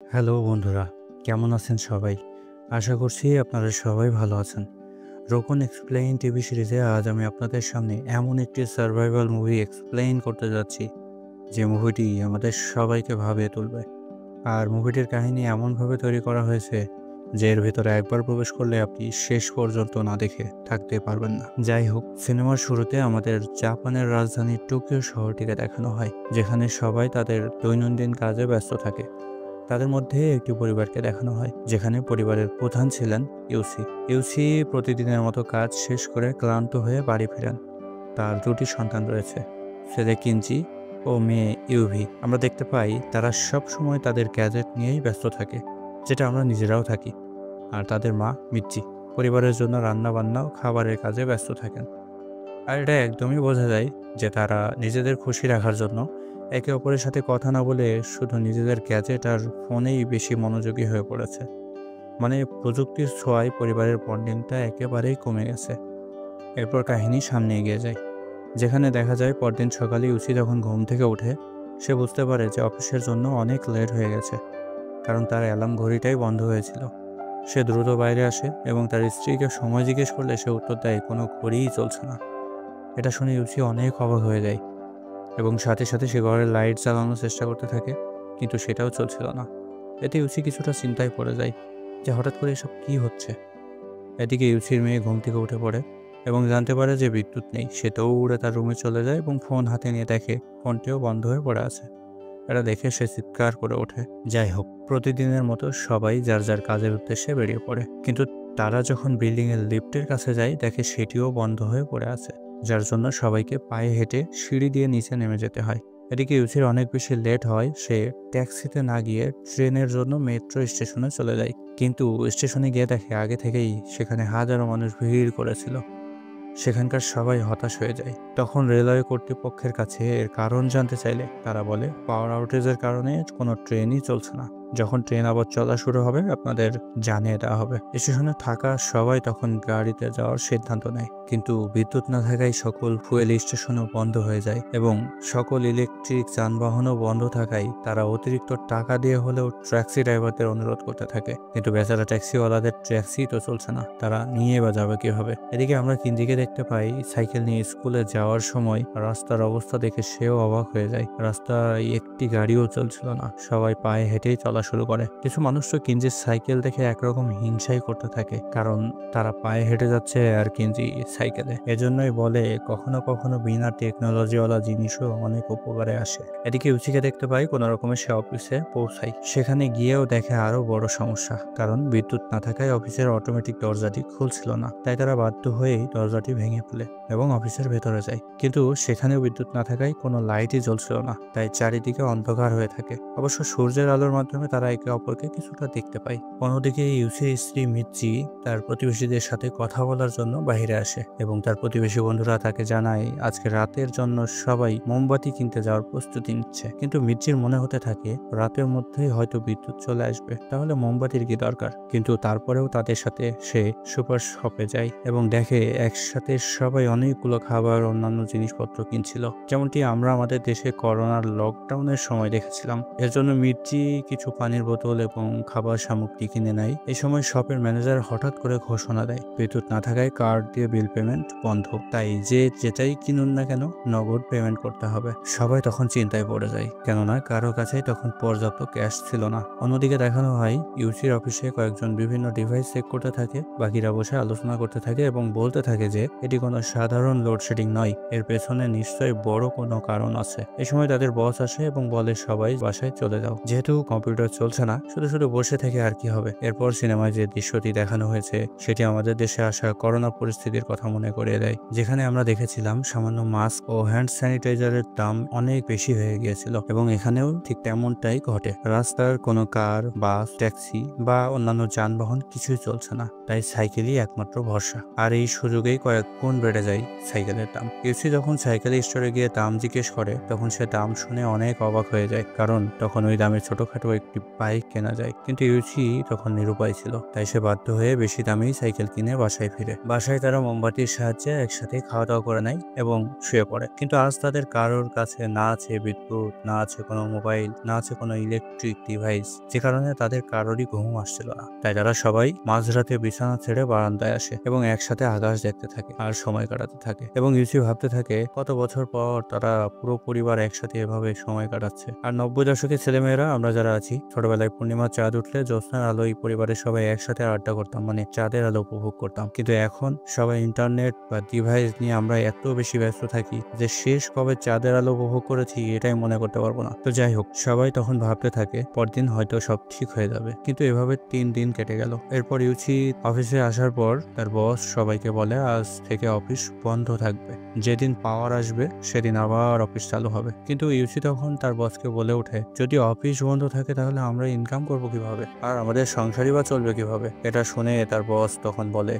Hello বন্ধুরা, কেমন আছেন সবাই? আশা করছি আপনারা সবাই ভালো আছেন। রোকন এক্সপ্লেইন টিভি সিরিজে আজ আমি আপনাদের সামনে এমন একটি সার্ভাইভাল মুভি এক্সপ্লেইন করতে যাচ্ছি, যে মুভিটি আমাদের সবাইকে ভাবিয়ে তুলবে। আর মুভিটির কাহিনী এমনভাবে তৈরি করা হয়েছে যে এর ভেতরে একবার প্রবেশ করলে আপনি শেষ পর্যন্ত না দেখে থাকতে পারবেন না। যাই হোক, সিনেমার শুরুতে আমাদের জাপানের রাজধানী টোকিও শহরটিকে দেখানো হয়, যেখানে সবাই তাদের দৈনন্দিন কাজে ব্যস্ত থাকে। তাদের মধ্যে একটি পরিবারকে দেখানো হয়, যেখানে পরিবারের প্রধান ছিলেন ইউসি। ইউসি প্রতিদিনের মতো কাজ শেষ করে ক্লান্ত হয়ে বাড়ি ফেরেন। তার দুটি সন্তান রয়েছে, ছেলে কিঞ্জি ও মেয়ে ইউভি। আমরা দেখতে পাই তারা সব সময় তাদের গ্যাজেট নিয়েই ব্যস্ত থাকে, যেটা আমরা নিজেরাও থাকি। আর তাদের মা মিচ্চি পরিবারের জন্য রান্না বান্না ও খাবারের কাজে ব্যস্ত থাকেন। আর এটা একদমই বোঝা যায় যে তারা নিজেদের খুশি রাখার জন্য একে অপরের সাথে কথা না বলে শুধু নিজেদের গ্যাজেট আর ফোনেই বেশি মনোযোগী হয়ে পড়েছে। মানে প্রযুক্তির ছোঁয়ায় পরিবারের বন্ডিংটা একেবারেই কমে গেছে। এরপর কাহিনী সামনে এগিয়ে যায়, যেখানে দেখা যায় পরদিন সকালে ইউসি যখন ঘুম থেকে ওঠে, সে বুঝতে পারে যে অফিসের জন্য অনেক লেট হয়ে গেছে, কারণ তার অ্যালার্ম ঘড়িটাই বন্ধ হয়েছিল। সে দ্রুত বাইরে আসে এবং তার স্ত্রীকে সময় জিজ্ঞেস করলে সে উত্তর দেয় কোনো ঘড়িই চলছে না। এটা শুনে ইউসি অনেক অবাক হয়ে যায় এবং সাথে সাথে সে ঘরের লাইট জ্বালানোর চেষ্টা করতে থাকে, কিন্তু সেটাও চলছিল না। এতে ইউসি কিছুটা চিন্তায় পড়ে যায় যে হঠাৎ করে এসব কী হচ্ছে। এদিকে ইউসির মেয়ে ঘুম থেকে উঠে পড়ে এবং জানতে পারে যে বিদ্যুৎ নেই। সে দৌড়ে তার রুমে চলে যায় এবং ফোন হাতে নিয়ে দেখে ফোনটিও বন্ধ হয়ে পড়ে আছে। এটা দেখে সে চিৎকার করে ওঠে। যাই হোক, প্রতিদিনের মতো সবাই যার যার কাজের উদ্দেশ্যে বেরিয়ে পড়ে, কিন্তু তারা যখন বিল্ডিংয়ের লিফটের কাছে যায় দেখে সেটিও বন্ধ হয়ে পড়ে আছে, যার জন্য সবাইকে পায়ে হেঁটে সিঁড়ি দিয়ে নিচে নেমে যেতে হয়। এদিকে ইউসির অনেক বেশি লেট হয়, সে ট্যাক্সিতে না গিয়ে ট্রেনের জন্য মেট্রো স্টেশনে চলে যায়। কিন্তু স্টেশনে গিয়ে দেখে আগে থেকেই সেখানে হাজারো মানুষ ভিড় করেছিল। সেখানকার সবাই হতাশ হয়ে যায়। তখন রেলওয়ে কর্তৃপক্ষের কাছে এর কারণ জানতে চাইলে তারা বলে পাওয়ার আউটেজের কারণে কোনো ট্রেনই চলছে না। যখন ট্রেন আবার চলা শুরু হবে আপনাদের জানিয়ে দেওয়া হবে। স্টেশনে থাকা সবাই তখন গাড়িতে যাওয়ার সিদ্ধান্ত নেয়, কিন্তু বিদ্যুৎ না থাকায় সকল ফুয়েল স্টেশনও বন্ধ হয়ে যায় এবং সকল ইলেকট্রিক যানবাহনও বন্ধ থাকায় তারা অতিরিক্ত টাকা দিয়ে হলেও ট্যাক্সি ড্রাইভারদের অনুরোধ করতে থাকে। কিন্তু বেচারা ট্যাক্সিওয়ালাদের ট্যাক্সি তো চলছে না, তারা নিয়ে বা যাবে কিভাবে? এদিকে আমরা কিন্দিকে দেখতে পাই সাইকেল নিয়ে স্কুলে যাওয়ার সময় রাস্তার অবস্থা দেখে সেও অবাক হয়ে যায়। রাস্তায় একটি গাড়িও চলছিল না, সবাই পায়ে হেঁটেই চলা শুরু করে। কিছু মানুষ তো কিঞ্জির সাইকেল দেখে একরকম হিংসাই করতে থাকে, কারণ তারা পায়ে হেঁটে যাচ্ছে আর কিঞ্জি সাইকেলে। এজন্যই বলে কখনো কখনো বিনা টেকনোলজিওয়ালা জিনিসও অনেক উপকারে আসে। এদিকে উচিকে দেখতে পাই কোনো রকমে সে অফিসে পৌঁছায়। সেখানে গিয়েও দেখে আরো বড় সমস্যা, কারণ বিদ্যুৎ না থাকায় অফিসের অটোমেটিক দরজাটি খুলছিল না। তাই তারা বাধ্য হয়েই দরজাটি ভেঙে ফেলে এবং অফিসের ভেতরে যায়। কিন্তু সেখানেও বিদ্যুৎ না থাকায় কোনো লাইটই জ্বলছিল না, তাই চারিদিকে অন্ধকার হয়ে থাকে। অবশ্য সূর্যের আলোর মাধ্যমে তারা একে অপরকে কিছুটা দেখতে পায়। অন্যদিকে ইউসির স্ত্রী মিচ্চি তার প্রতিবেশীদের সাথে কথা বলার জন্য বাইরে আসে এবং তার প্রতিবেশী বন্ধুরা তাকে জানায় আজকে রাতের জন্য সবাই মোমবাতি কিনতে যাওয়ার প্রস্তুতি নিচ্ছে। কিন্তু মির্চির মনে হতে থাকে রাতের মধ্যেই হয়তো বিদ্যুৎ চলে আসবে, তাহলে মোমবাতির কি দরকার। কিন্তু তারপরেও তাদের সাথে সে সুপার শপে যায় এবং দেখে একসাথে সবাই অনেকগুলো খাবার অন্যান্য জিনিসপত্র কিনছিল, যেমনটি আমরা আমাদের দেশে করোনার লকডাউনের সময় দেখেছিলাম। এর জন্য মির্চি কিছু পানির বোতল এবং খাবার সামগ্রী কিনে নেয়। এই সময় শপের ম্যানেজার হঠাৎ করে ঘোষণা দেয় বিদ্যুৎ না থাকায় কার্ড দিয়ে বিল পেমেন্ট বন্ধ, তাই যে যেটাই কিনুন না কেন নগদ পেমেন্ট করতে হবে। সবাই তখন চিন্তায় পড়ে যায়, কেননা কারো কাছেই তখন পর্যাপ্ত ক্যাশ ছিল না। অন্যদিকে দেখানো হয় ইউসির অফিসে কয়েকজন বিভিন্ন ডিভাইস চেক করতে থাকে, বাকিরা বসে আলোচনা করতে থাকে এবং বলতে থাকে যে এটি কোনো সাধারণ লোডশেডিং নয়, এর পেছনে নিশ্চয়ই বড় কোনো কারণ আছে। এই সময় তাদের বস আসে এবং বলে সবাই বাসায় চলে যাও, যেহেতু কম্পিউটার চলছে না, শুধু শুধু বসে থেকে আর কি হবে। এরপর সিনেমায় যে দৃশ্যটি দেখানো হয়েছে সেটি আমাদের দেশে আসা করোনা পরিস্থিতির কথা মনে করিয়ে দেয়, যেখানে আমরা দেখেছিলাম সামান্য মাস্ক ও হ্যান্ড স্যানিটাইজারের দাম অনেক বেশি হয়ে গিয়েছিল এবং এখানেও ঠিক তেমনটাই ঘটে। রাস্তার কোনো কার, বাস, ট্যাক্সি বা অন্যান্য যানবাহন কিছুই চলছে না, তাই সাইকেলই একমাত্র ভরসা। আর এই সুযোগেই কয়েক গুণ বেড়ে যায় সাইকেলের দাম। ইউসি যখন সাইকেল স্টোরে গিয়ে দাম জিজ্ঞেস করে তখন সে দাম শুনে অনেক অবাক হয়ে যায়, কারণ তখন ওই দামে ছোটখাটো একটি একটি বাইক কেনা যায়, কিন্তু ইউচি তখন নিরুপায় ছিল। তাই সে বাধ্য হয়ে বেশি দামেই সাইকেল কিনে বাসায় ফিরে। বাসায় তারা মোমবাতির সাহায্যে একসাথে খাওয়া দাওয়া করে নেয় এবং শুয়ে পড়ে। কিন্তু আজ তাদের কারোর কাছে না আছে বিদ্যুৎ, না আছে কোনো মোবাইল, না আছে কোনো ইলেকট্রিক ডিভাইস, যে কারণে তাদের কারোরই ঘুম আসছিল না। তাই তারা সবাই মাঝরাতে বিছানা ছেড়ে বারান্দায় আসে এবং একসাথে আকাশ দেখতে থাকে আর সময় কাটাতে থাকে। এবং ইউসি ভাবতে থাকে কত বছর পর তারা পুরো পরিবার একসাথে এভাবে সময় কাটাচ্ছে। আর 90 দশকের ছেলেমেয়েরা আমরা যারা আছি, ছোটবেলায় পূর্ণিমার চাঁদ উঠলে জ্যোৎস্নার আলোয় পরিবারের সবাই একসাথে আড্ডা করতাম, মানে চাঁদের আলো উপভোগ করতাম। কিন্তু এখন সবাই ইন্টারনেট বা ডিভাইস নিয়ে আমরা এত বেশি ব্যস্ত থাকি যে শেষ কবে চাঁদের আলো উপভোগ করেছি এটাই মনে করতে পারবো না। তো যাই হোক, সবাই তখন ভাবতে থাকে পরদিন হয়তো সব ঠিক হয়ে যাবে। কিন্তু এভাবে 3 দিন কেটে গেল। এরপর ইউচি অফিসে আসার পর তার বস সবাইকে বলে আজ থেকে অফিস বন্ধ থাকবে, যেদিন পাওয়ার আসবে সেদিন আবার অফিস চালু হবে। কিন্তু ইউসি তখন তার বসকে বলে ওঠে, যদি অফিস বন্ধ থাকে তাহলে আমরা ইনকাম করব কিভাবে, আর আমাদের সংসারই বা চলবে কিভাবে? এটা শুনে তার বস তখন বলে,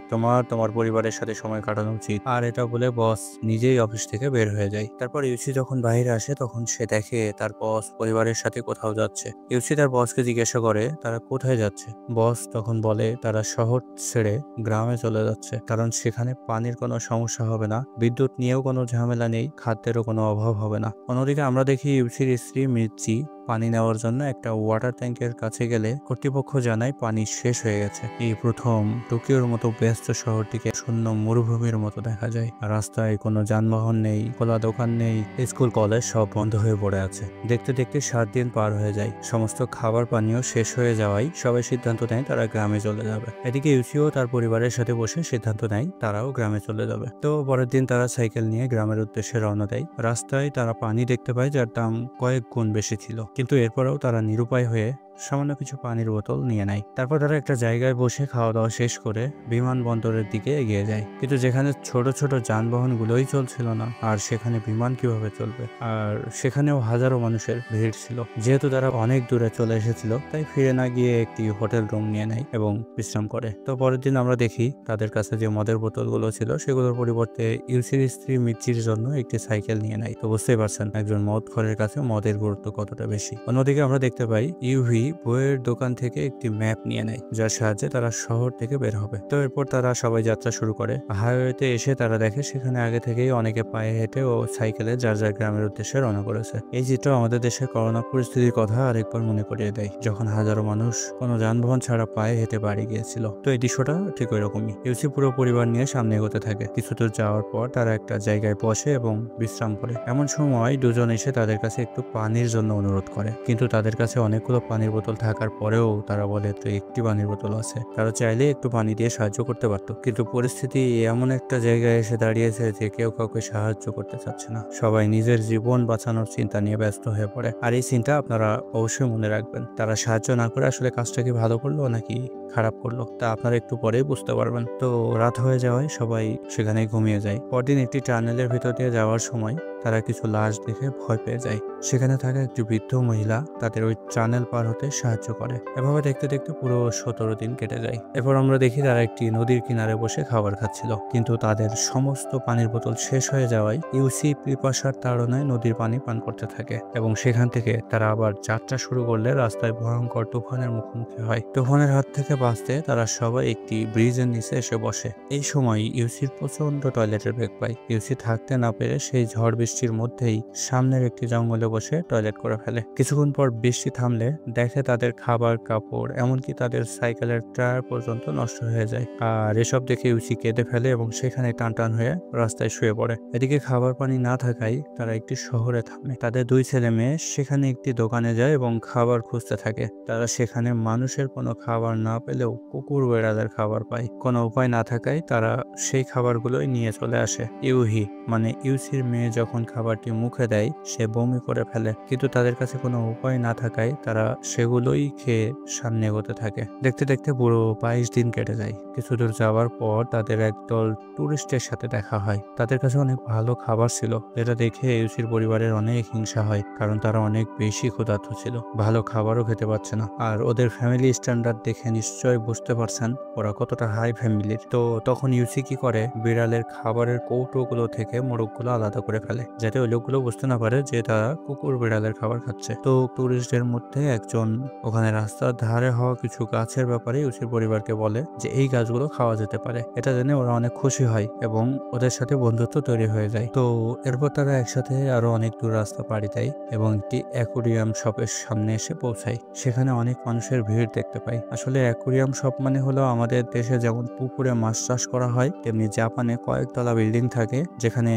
তোমার পরিবারের সাথে সময় কাটানো উচিত। আর এটা বলে বস নিজেই অফিস থেকে বের হয়ে যায়। তারপর ইউসি যখন বাইরে আসে তখন সে দেখে তার বস পরিবারের সাথে কোথাও যাচ্ছে। ইউসি তার বসকে জিজ্ঞাসা করে তারা কোথায় যাচ্ছে। বস তখন বলে তারা শহর ছেড়ে গ্রামে চলে যাচ্ছে, কারণ সেখানে পানির কোনো সমস্যা হবে না, বিদ্যুৎ নিয়েও কোনো ঝামেলা নেই, খাদ্যেরও কোনো অভাব হবে না। অন্যদিকে আমরা দেখি ইউসির স্ত্রী মির্চি পানি নেওয়ার জন্য একটা ওয়াটার ট্যাঙ্কের কাছে গেলে কর্তৃপক্ষ জানায় পানি শেষ হয়ে গেছে। এই প্রথম টোকিওর মতো ব্যস্ত শহরটিকে শূন্য মরুভূমির মতো দেখা যায়। রাস্তায় কোনো যানবাহন নেই, খোলা দোকান নেই, স্কুল কলেজ সব বন্ধ হয়ে পড়ে আছে। দেখতে দেখতে 7 দিন পার হয়ে যায়। সমস্ত খাবার পানীয় শেষ হয়ে যাওয়ায় সবাই সিদ্ধান্ত নেয় তারা গ্রামে চলে যাবে। এদিকে ইউসিও তার পরিবারের সাথে বসে সিদ্ধান্ত নেয় তারাও গ্রামে চলে যাবে। তো পরের দিন তারা সাইকেল নিয়ে গ্রামের উদ্দেশ্যে রওনা দেয়। রাস্তায় তারা পানি দেখতে পায় যার দাম কয়েক গুণ বেশি ছিল, কিন্তু এরপরেও তারা নিরুপায় হয়ে সামান্য কিছু পানির বোতল নিয়ে নেয়। তারপর তারা একটা জায়গায় বসে খাওয়া দাওয়া শেষ করে বিমানবন্দরের দিকে এগিয়ে যায়। কিন্তু যেখানে ছোট ছোট যানবাহনগুলোই চলছিল না, আর সেখানে বিমান কিভাবে চলবে? আর সেখানেও হাজারো মানুষের ভিড় ছিল। যেহেতু তারা অনেক দূরে চলে এসেছিল, তাই ফিরে না গিয়ে একটি হোটেল রুম নিয়ে নেয় এবং বিশ্রাম করে। তো পরের দিন আমরা দেখি তাদের কাছে যে মদের বোতলগুলো ছিল সেগুলোর পরিবর্তে ইউসির স্ত্রী মির্চির জন্য একটি সাইকেল নিয়ে নেয়। তো বুঝতেই পারছেন একজন মদ খোরের কাছে মদের গুরুত্ব কতটা বেশি। অন্যদিকে আমরা দেখতে পাই ইউভি বইয়ের দোকান থেকে একটি ম্যাপ নিয়ে নেয়, যার সাহায্যে তারা শহর থেকে বের হবে। তো এরপর তারা সবাই যাত্রা শুরু করে। হাইওয়েতে এসে তারা দেখে সেখানে আগে থেকেই অনেকে পায়ে হেঁটে ও সাইকেলে যার যার গ্রামের উদ্দেশ্যে রওনা করেছে। এই চিত্র আমাদের দেশের করোনা পরিস্থিতির কথা আরেকবার মনে করিয়ে দেয়, যখন হাজারো মানুষ কোনো যানবাহন ছাড়া পায়ে হেঁটে বাড়ি গিয়েছিল। তো এই দৃশ্যটা ঠিক ওই রকমই। ইউসি পুরো পরিবার নিয়ে সামনে এগোতে থাকে। কিছু দূর যাওয়ার পর তারা একটা জায়গায় বসে এবং বিশ্রাম করে। এমন সময় দুজন এসে তাদের কাছে একটু পানির জন্য অনুরোধ করে, কিন্তু তাদের কাছে অনেকগুলো পানির বোতল থাকার পরেও তারা বলে তো একটি পানির বোতল আছে। তারা চাইলে একটু পানি দিয়ে সাহায্য করতে পারতো, কিন্তু পরিস্থিতি এমন একটা জায়গায় এসে দাঁড়িয়েছে যে কেউ কাউকে সাহায্য করতে চাচ্ছে না। সবাই নিজের জীবন বাঁচানোর চিন্তা নিয়ে ব্যস্ত হয়ে পড়ে। আর এই চিন্তা আপনারা অবশ্যই মনে রাখবেন, তারা সাহায্য না করে আসলে কাজটা কি ভালো করলো নাকি খারাপ করলো তা আপনারা একটু পরেই বুঝতে পারবেন। তো রাত হয়ে যাওয়ায় সবাই সেখানে ঘুমিয়ে যায়। পরদিন একটি টানেলের ভিতর দিয়ে যাওয়ার সময় তারা কিছু লাশ দেখে ভয় পেয়ে যায়। সেখানে থাকা একটি বৃদ্ধ মহিলা তাদের ওই টানেল পার হতে সাহায্য করে। এভাবে দেখতে দেখতে পুরো 17 দিন কেটে যায়। এরপর আমরা দেখি তারা একটি নদীর কিনারে বসে খাবার খাচ্ছিল, কিন্তু তাদের সমস্ত পানির বোতল শেষ হয়ে যাওয়ায় ইউসি পিপাসার তাড়নায় নদীর পানি পান করতে থাকে এবং সেখান থেকে তারা আবার যাত্রা শুরু করলে রাস্তায় ভয়ঙ্কর তুফানের মুখোমুখি হয়। তুফানের হাত থেকে বাঁচতে তারা সবাই একটি ব্রিজের নিচে এসে বসে। এই সময় ইউসির প্রচন্ড টয়লেটের বেগ পায়। ইউসি থাকতে না পেরে সেই ঝড় বৃষ্টির মধ্যেই সামনের একটি জঙ্গলে বসে টয়লেট করে ফেলে। কিছুক্ষণ পর বৃষ্টি থামলে দেখে তাদের খাবার, কাপড়, এমনকি তাদের সাইকেলের টায়ার পর্যন্ত নষ্ট হয়ে যায়। আর এসব দেখে ইউসি কেঁদে ফেলে এবং সেখানে টান টান হয়ে রাস্তায় শুয়ে পড়ে। এদিকে খাবার পানি না থাকায় তারা একটি শহরে থামে। তাদের 2 ছেলে মেয়ে সেখানে একটি দোকানে যায় এবং খাবার খুঁজতে থাকে। তারা সেখানে মানুষের কোনো খাবার না পেলেও কুকুর বেড়ালের খাবার পায়। কোনো উপায় না থাকায় তারা সেই খাবারগুলোই নিয়ে চলে আসে। ইউহি মানে ইউসির মেয়ে যখন খাবারটি মুখে দেয় সে বমি করে ফেলে, কিন্তু তাদের কাছে কোনো উপায় না থাকায় তারা সেগুলোই খেয়ে সামনে এগোতে থাকে। দেখতে দেখতে পুরো 22 দিন কেটে যায়। কিছু দূর যাওয়ার পর তাদের একদল টুরিস্টের সাথে দেখা হয়। তাদের কাছে অনেক ভালো খাবার ছিল, যেটা দেখে ইউসির পরিবারের অনেক হিংসা হয়, কারণ তারা অনেক বেশি ক্ষুধার্ত ছিল, ভালো খাবারও খেতে পারছে না। আর ওদের ফ্যামিলি স্ট্যান্ডার্ড দেখে নিশ্চয়ই বুঝতে পারছেন ওরা কতটা হাই ফ্যামিলির। তো তখন ইউসি কি করে, বিড়ালের খাবারের কৌটোগুলো থেকে মোরগগুলো আলাদা করে ফেলে, যাতে ওই লোকগুলো বুঝতে না পারে যে তারা কুকুর বিড়ালের খাবার খাচ্ছে। তো টুরিস্টদের মধ্যে একজন ওখানে রাস্তার ধারে হওয়া কিছু গাছের ব্যাপারে ইউসির পরিবারকে বলে যে এই গাছগুলো খাওয়া যেতে পারে। এটা জেনে ওরা অনেক খুশি হয় এবং ওদের সাথে বন্ধুত্ব তৈরি হয়ে যায়। তো এরপর তারা একসাথে আরো অনেক দূর রাস্তা পাড়ি দেয় এবং একটি অ্যাকুরিয়াম শপের সামনে এসে পৌঁছায়। সেখানে অনেক মানুষের ভিড় দেখতে পাই। আসলে অ্যাকুরিয়াম শপ মানে হলো আমাদের দেশে যেমন পুকুরে মাছ চাষ করা হয়, তেমনি জাপানে কয়েকতলা বিল্ডিং থাকে যেখানে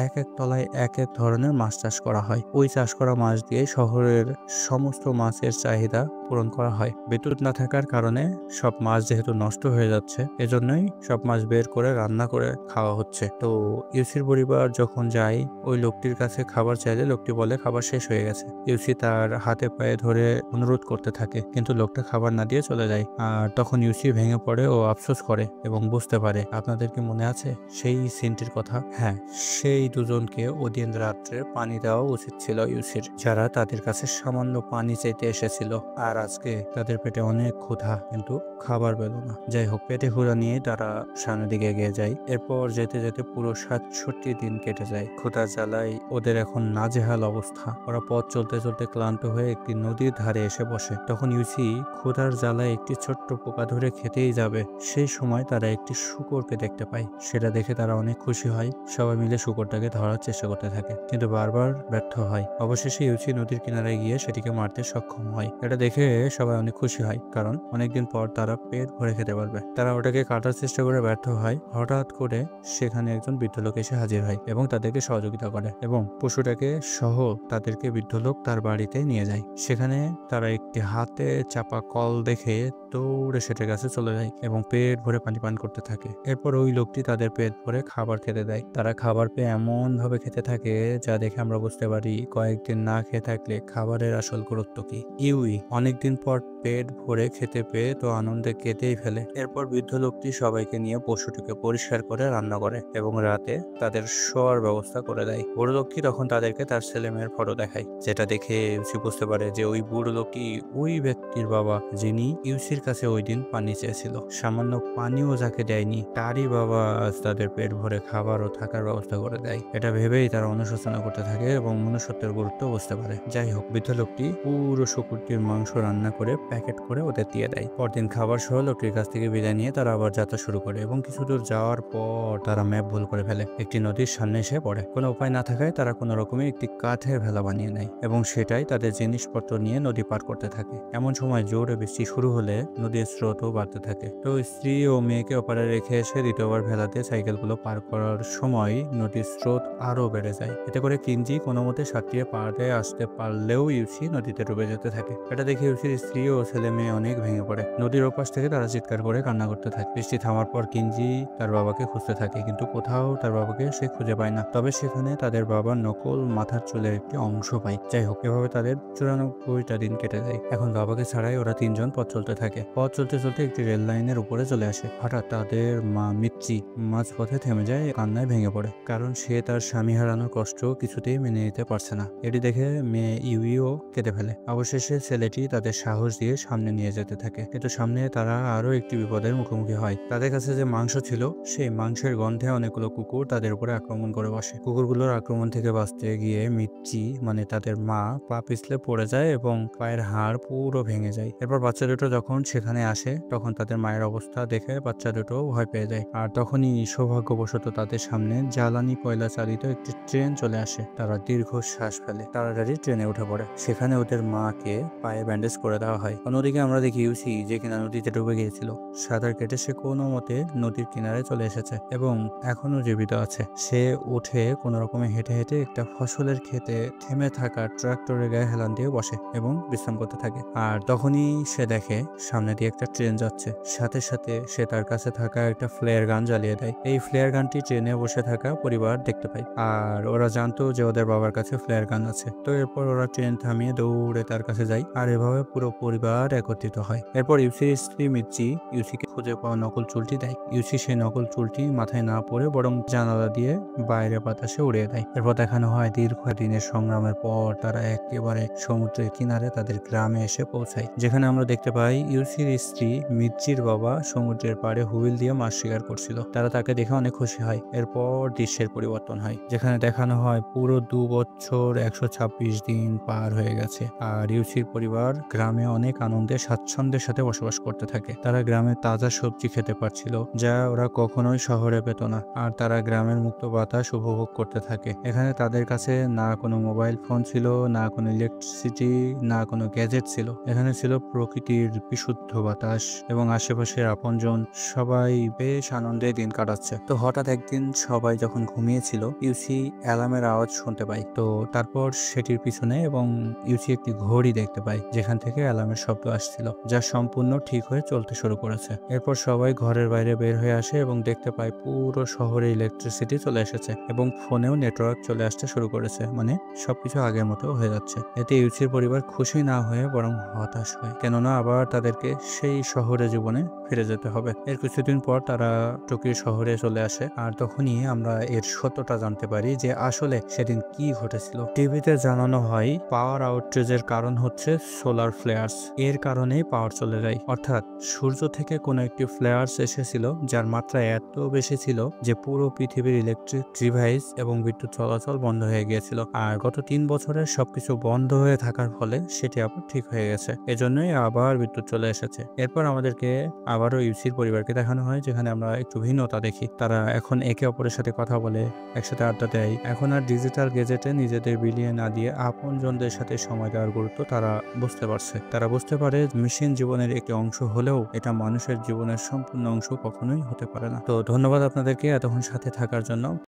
এক এক তলায় এক এক ধরনের মাছ চাষ করা হয়। ওই চাষ করা মাছ দিয়ে শহরের সমস্ত মাছের চাহিদা পূরণ করা হয়। বিদ্যুৎ না থাকার কারণে সব মাছ যেহেতু নষ্ট হয়ে যাচ্ছে, এজন্যই সব মাছ বের করে রান্না করে খাওয়া হচ্ছে। তো ইউসির পরিবার যখন যায় ওই লোকটির কাছে খাবার চাইলে লোকটি বলে খাবার শেষ হয়ে গেছে। ইউসি তার হাতে পায়ে ধরে অনুরোধ করতে থাকে, কিন্তু লোকটা খাবার না দিয়ে চলে যায়। আর তখন ইউসি ভেঙে পড়ে ও আফসোস করে এবং বুঝতে পারে। আপনাদের কি মনে আছে সেই সিনটির কথা? হ্যাঁ, সেই দুজনকে ওদিন রাত্রে পানি দেওয়া উচিত ছিল ইউসির, যারা তাদের কাছে সামান্য পানি চাইতে এসেছিল। আর আজকে তাদের পেটে অনেক ক্ষুধা, কিন্তু খাবার পেল না। যাই হোক, পেটে ক্ষুধা নিয়ে তারা সামনের দিকে এগিয়ে যায়। এরপর যেতে যেতে পুরো 67 দিন কেটে যায়। ক্ষুধা জ্বালায় ওদের এখন নাজেহাল অবস্থা। ওরা পথ চলতে চলতে ক্লান্ত হয়ে একটি নদীর ধারে এসে বসে। তখন ইউসি ক্ষুধার জ্বালায় একটি ছোট্ট পোকা ধরে খেতেই যাবে, সেই সময় তারা একটি শূকরকে দেখতে পায়। সেটা দেখে তারা অনেক খুশি হয়। সবাই মিলে শূকরটাকে ধরার চেষ্টা করতে থাকে, কিন্তু বারবার ব্যর্থ হয়। অবশেষে ইউচি নদীর কিনারে গিয়ে সেটিকে মারতে সক্ষম হয়। এটা দেখে সবাই অনেক খুশি হয়, কারণ অনেকদিন পর তারা পেট ভরে খেতে পারবে। তারা ওটাকে কাটার চেষ্টা করে ব্যর্থ হয়। হঠাৎ করে সেখানে একজন বৃদ্ধ লোক এসে হাজির হয় এবং তাদেরকে সহযোগিতা করে এবং পশুটাকে সহ তাদেরকে বৃদ্ধ লোক তার বাড়িতে নিয়ে যায়। সেখানে তারা একটি হাতে চাপা কল দেখে দৌড়ে সেটার কাছে চলে যায় এবং পেট ভরে পানি পান করতে থাকে। এরপর ওই লোকটি তাদের পেট ভরে খাবার খেতে দেয়। তারা খাবার পেয়ে এমন ভাবে খেতে থাকে যা দেখে আমরা বুঝতে পারি কয়েকদিন না খেয়ে থাকলে খাবারের আসল গুরুত্ব কি। ইউই অনেকদিন পর পেট ভরে খেতে পেয়ে তো আনন্দে কেঁদেই ফেলে। এরপর বৃদ্ধ লোকটি সবাইকে নিয়ে পশুটিকে পরিষ্কার করে রান্না করে এবং রাতে তাদের শোয়ার ব্যবস্থা করে দেয়। বুড়ো লোকটি তখন তাদেরকে তার ছেলে মেয়ের ফটো দেখায়, যেটা দেখে ইউসি বুঝতে পারে যে ওই বুড়ো লোকটি ওই ব্যক্তির বাবা, যিনি ইউসির কাছে ওই দিন পানি চেয়েছিল। সামান্য পানিও যাকে দেয়নি, তারই বাবা আজ তাদের পেট ভরে খাবার ও থাকার ব্যবস্থা করে দেয়। এটা ভেবেই তারা অনুশোচনা করতে থাকে এবং মনুষ্যত্বের গুরুত্ব বুঝতে পারে। যাই হোক, বৃদ্ধ লোকটি পুরো শুকুরটির মাংস রান্না করে প্যাকেট করে ওদের দিয়ে দেয়। পরদিন খাবার সহ লোকটির কাছ থেকে বিদায় নিয়ে তারা আবার যাত্রা শুরু করে এবং কিছু দূর যাওয়ার পর তারা ম্যাপ ভুল করে ফেলে, একটি নদীর সামনে এসে পড়ে। কোনো উপায় না থাকায় তারা কোনো রকমে একটি কাঠের ভেলা বানিয়ে নেয় এবং সেটাই তাদের জিনিসপত্র নিয়ে নদী পার করতে থাকে। এমন সময় জোরে বৃষ্টি শুরু হলে নদীর স্রোতও বাড়তে থাকে। তো স্ত্রী ও মেয়েকে ওপারে রেখে এসে দ্বিতীয়বার ভেলাতে সাইকেলগুলো পার করার সময় নদীর স্রোত আরো বেড়ে যায়। এতে করে কিঞ্জি কোনো মতে সাঁতরিয়ে পাড়ে আসতে পারলেও ইউসি নদীতে ডুবে যেতে থাকে। এটা দেখে ইউসির স্ত্রী ও ছেলে মেয়ে অনেক ভেঙে পড়ে। নদীর ওপাশ থেকে তারা চিৎকার করে কান্না করতে থাকে। বৃষ্টি থামার পর কিঞ্জি তার বাবাকে খুঁজতে থাকে, কিন্তু কোথাও তার বাবাকে সে খুঁজে পায় না। তবে সেখানে তাদের বাবার নকল মাথার চুলের একটি অংশ পায়। যাই হোক, এভাবে তাদের 94টা দিন কেটে যায়। এখন বাবাকে ছাড়াই ওরা তিনজন পথ চলতে থাকে। পথ চলতে চলতে একটি রেল লাইনের উপরে চলে আসে। হঠাৎ তাদের মা মিচ্চি মাঝপথে থেমে যায়, কান্নায় ভেঙে পড়ে, কারণ সে তার স্বামী হারানোর কষ্ট কিছুতেই মেনে নিতে পারছে না। এটি দেখে মেয়ে ইউইও কেঁদে ফেলে। অবশেষে ছেলেটি তাদের সাহস দিয়ে সামনে নিয়ে যেতে থাকে, কিন্তু সামনে তারা আরো একটি বিপদের মুখোমুখি হয়। তাদের কাছে যে মাংস ছিল, সেই মাংসের গন্ধে অনেকগুলো কুকুর তাদের উপরে আক্রমণ করে বসে। কুকুরগুলোর আক্রমণ থেকে বাঁচতে গিয়ে মিচ্চি মানে তাদের মা পা পিছলে পড়ে যায় এবং পায়ের হাড় পুরো ভেঙে যায়। এরপর বাচ্চা দুটো যখন সেখানে আসে, তখন তাদের মায়ের অবস্থা দেখে বাচ্চা দুটো ভয় পেয়ে যায়। আর তখনই সৌভাগ্যবশত তাদের সামনে জ্বালানি কয়লা চালিত একটি ট্রেন চলে আসে। তারা দীর্ঘ শ্বাস ফেলে তাড়াতাড়ি ট্রেনে উঠে পড়ে। সেখানে ওদের মাকে পায়ে ব্যান্ডেজ করে দেওয়া হয়। অন্যদিকে আমরা দেখি ইউসি, যে কিনা নদীতে ডুবে গিয়েছিল, সাঁতার কেটে সে কোনো মতে নদীর কিনারে চলে এসেছে এবং এখনো জীবিত আছে। সে উঠে কোনো রকমে হেঁটে হেঁটে একটা ফসলের ক্ষেতে থেমে থাকা ট্রাক্টরের গায়ে হেলান দিয়ে বসে এবং বিশ্রাম করতে থাকে। আর তখনই সে দেখে সামনে দিয়ে একটা ট্রেন যাচ্ছে। সাথে সাথে সে তার কাছে থাকা একটা ফ্লেয়ার গান জ্বালিয়ে দেয়। এই ফ্লেয়ার গানটি ট্রেনে বসে থাকা পরিবার দেখতে পায়, আর ওরা জানতো যে ওদের বাবার কাছে ফ্লেয়ার গান আছে। তো এরপর ওরা ট্রেন থামিয়ে দৌড়ে তার কাছে যায়, আর এভাবে পুরো পরিবার একত্রিত হয়। এরপর ইউসির স্ত্রী মিচ্চি ইউসিকে খুঁজে পাওয়া নকল চুলটি দেয়। ইউসি সেই নকল চুলটি মাথায় না পরে বরং জানালা দিয়ে বাইরে বাতাসে উড়িয়ে দেয়। এরপর দেখানো হয় দীর্ঘ দিনের সংগ্রামের পর তারা একেবারে সমুদ্রের কিনারে তাদের গ্রামে এসে পৌঁছায়, যেখানে আমরা দেখতে পাই ইউসি ইউসির স্ত্রী মির্চির বাবা সমুদ্রের পাড়ে হুইল দিয়ে মাছ শিকার করছিল। তারা তাকে দেখে অনেক খুশি হয়। এরপর দৃশ্যের পরিবর্তন হয়, যেখানে দেখানো হয় পুরো 2 বছর 126 দিন পার হয়ে গেছে, আর ইউসির পরিবার গ্রামে অনেক আনন্দে স্বাচ্ছন্দ্যের সাথে বসবাস করতে থাকে। তারা গ্রামে তাজা সবজি খেতে পারছিল, যা ওরা কখনোই শহরে পেত না, আর তারা গ্রামের মুক্ত বাতাস উপভোগ করতে থাকে। এখানে তাদের কাছে না কোনো মোবাইল ফোন ছিল, না কোনো ইলেকট্রিসিটি, না কোনো গ্যাজেট ছিল। এখানে ছিল প্রকৃতির বিশুদ্ধ বাতাস এবং আশেপাশের আপনজন। সবাই বেশ আনন্দে দিন কাটাচ্ছে। তো হঠাৎ একদিন সবাই যখন ঘুমিয়েছিল, ইউসি অ্যালার্মের আওয়াজ শুনতে পায়। তো তারপর সেটির পিছনে এবং ইউসি একটি ঘড়ি দেখতে পায়, যেখান থেকে অ্যালার্মের শব্দ আসছিল, যা সম্পূর্ণ ঠিক হয়ে চলতে শুরু করেছে। এরপর সবাই ঘরের বাইরে বের হয়ে আসে এবং দেখতে পায় পুরো শহরে ইলেকট্রিসিটি চলে এসেছে এবং ফোনেও নেটওয়ার্ক চলে আসতে শুরু করেছে, মানে সবকিছু আগের মতো হয়ে যাচ্ছে। এতে ইউসির পরিবার খুশি না হয়ে বরং হতাশ হয়, কেননা আবার তাদেরকে সেই শহরে জীবনে ফিরে যেতে হবে। এর কিছুদিন পর তারা টোকিও শহরে চলে আসে, আর তখনই আমরা এর সত্যটা জানতে পারি যে আসলে সেদিন কি ঘটেছিল। টিভিতে জানানো হয় পাওয়ার আউটরেজের কারণ হচ্ছে সোলার ফ্লেয়ার্স। এর কারণেই পাওয়ার চলে যায়, অর্থাৎ সূর্য থেকে কোনো একটি ফ্লেয়ার্স এসেছিল যার মাত্রা এত বেশি ছিল যে পুরো পৃথিবীর ইলেকট্রিক ডিভাইস এবং বিদ্যুৎ চলাচল বন্ধ হয়ে গিয়েছিল। আর গত 3 বছরের সবকিছু বন্ধ হয়ে থাকার ফলে সেটি আবার ঠিক হয়ে গেছে। এজন্যই আবার বিদ্যুৎ চলে এসেছে। এরপর আমাদেরকে আবারও ইউসির পরিবারকে দেখানো হয়, যেখানে আমরা একটু ভিন্নতা দেখি। তারা এখন একে অপরের সাথে কথা বলে, একসাথে আড্ডা দেয়। এখন আর ডিজিটাল গেজেটে নিজেদের বিলিয়ে না দিয়ে আপনজনদের সাথে সময় দেওয়ার গুরুত্ব তারা বুঝতে পারছে। তারা বুঝতে পারে মেশিন জীবনের একটি অংশ হলেও এটা মানুষের জীবনের সম্পূর্ণ অংশ কখনোই হতে পারে না। তো ধন্যবাদ আপনাদেরকে এতক্ষণ সাথে থাকার জন্য।